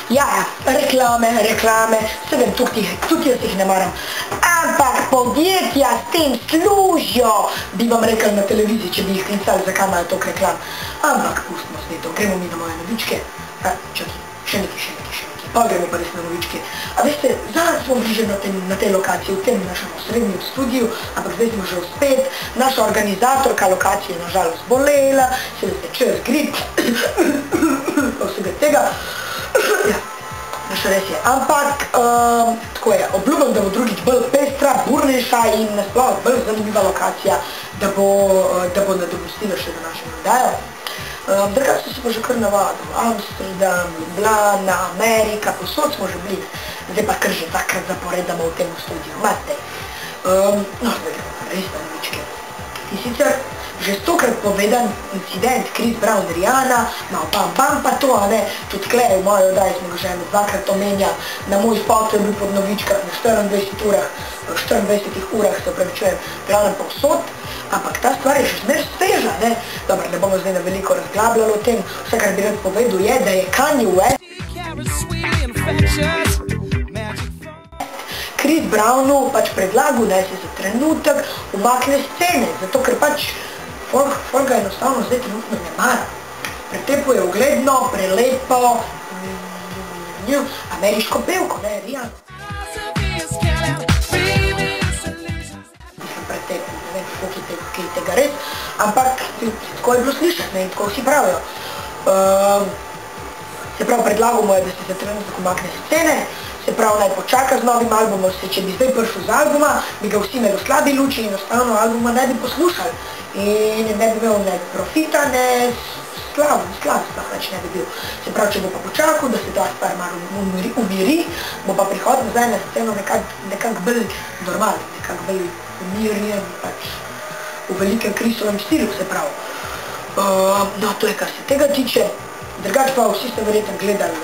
Ja, reklame, se vem, tudi jaz jih ne maram. Ampak podjetja s tem služijo, bi vam rekel na televiziji, če bi jih klicali, zakaj imajo toliko reklam. Ampak pustimo zdaj to, gremo mi na moje novičke. Še nekaj. Pa gremo pa res na novičke. A veste, zdaj smo bili že na tej lokaciji, v tem našem osrednjem studiju, ampak zdaj smo že spet. Naša organizatorka lokacije je nažalost bolela, se veste, čez grip, pa vsega tega. Ja, naša res je. Ampak, tako je, obljubam, da bo drugič bolj pestra, burnejša in nasploh bolj zanimiva lokacija, da bo nadomestila še za našo oddajo. Drugače so se pa že kar navadili, Amsterdam, Ljubljana, Amerika, posod smo že bili, zdaj pa kar že dvakrat zaporedamo v tem studiu, imate. No, zdaj gremo pa res na novičke. In sicer, že 100-krat povedan incident Chris Brown Rihanna, malo bam pa to, a ne, tudi tukaj v moji oddaji smo ga že dvakrat omenjali, na moj spot je bil pod novičkah na 24 urah, se opravičujem, glavnem povsod. Ampak ta stvar je še zmer sveža, ne? Dobro, ne bomo zdaj na veliko razglabljali o tem. Vse, kar bi rad povedal, je, da je Kanye West Chris Brownu pač predlagal, da se za trenutek umakne scene, zato ker pač folk ga enostavno zdaj trenutno ne mara. Pretepo je ugledno, prelepo, ameriško pevko, ne, Rihanna. Kaj tega res, ampak tako je bilo slišati, ne, in tako vsi pravijo. Se pravi, predlagal mu je, da se za trenutek umakne scene, se pravi, naj počaka z novim albumom, če bi zdaj prišel z albuma, bi ga vsi imeli v slabi luči in enostavno albuma ne bi poslušali. In ne bi imel ne profita, ne slav sploh več ne bi bil. Se pravi, če bo pa počakal, da se ta stvar malo umiri, bo pa prihod nazaj na sceno nekako bolj normalen, nekako bolj umirjen, pač v velikem Chrisovem stilu, se pravi. No, to je, kar se tega tiče. Drugač pa vsi ste verjetno gledali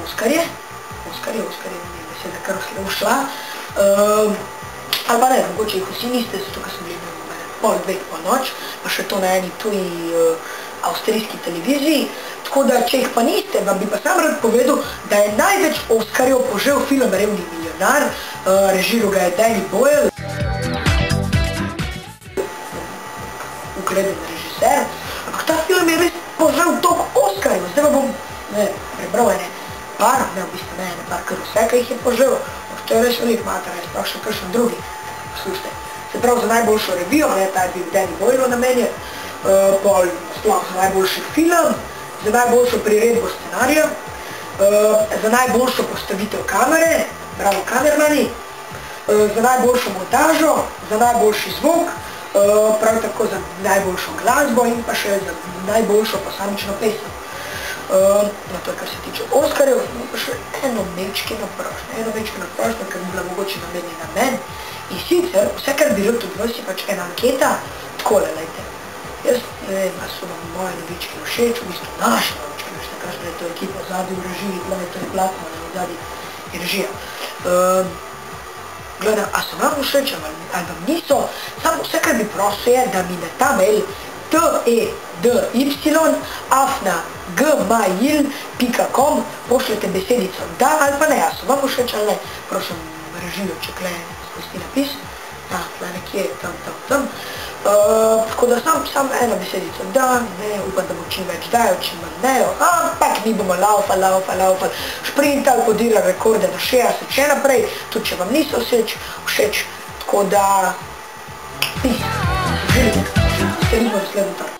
Oskarje, beseda kar ušla. Ali pa ne, mogoče jih vsi niste, zato ker sem gledal pol dveh po noč, pa še to na eni tuji avstrijski televiziji. Tako da, če jih pa niste, vam bi pa sam rad povedal, da je največ Oskarjev požel film Revni milijonar, režiral ga je Danny Boyle, ugleden režiser, ampak ta film je res požel toliko Oskarjev, zdaj pa bom prebral par kar vse, kaj jih je požel, to je res velik material, sploh še kakšen drugi, poslušajte. Se pravi, za najboljšo revijo, ta je bil Danny Boyle namenjen, sploh za najboljši film, za najboljšo priredbo scenarija, za najboljšo postavitev kamere, bravo kamermani, za najboljšo montažo, za najboljši zvok, prav tako za najboljšo glasbo in pa še za najboljšo posamično pesem. No, to je, kar se tiče Oskarjev, imamo pa še eno mečkino prošnjo, ker bi bila mogoče namenjena meni. In sicer, vse, kar bi rad od vas, je pač ena anketa, takole, lejte. Jaz ne vem, ali so vam moje novičke všeč, v bistvu naše novičke, ne kažem, da je to ekipa zadnji v režiji, gledaj, to je platno, ne zadnji je režija. Gledaj, a so vam všeč, ali vam niso, samo vse, kar bi prosil je, da mi na ta mail tedy@gmail.com pošljete besedico da ali pa ne, a so vam všeč ali ne, prosim režijo, če kle spusti napis, tle nekje, tam. Tako da sam eno besedico da, upam, da bo čim več dajo, čim manj nejo, ampak mi bomo laufali, šprintali, podirali rekorde na 60 še naprej, tudi če vam niso všeč, tako da peace, živite, se vidimo naslednji torek.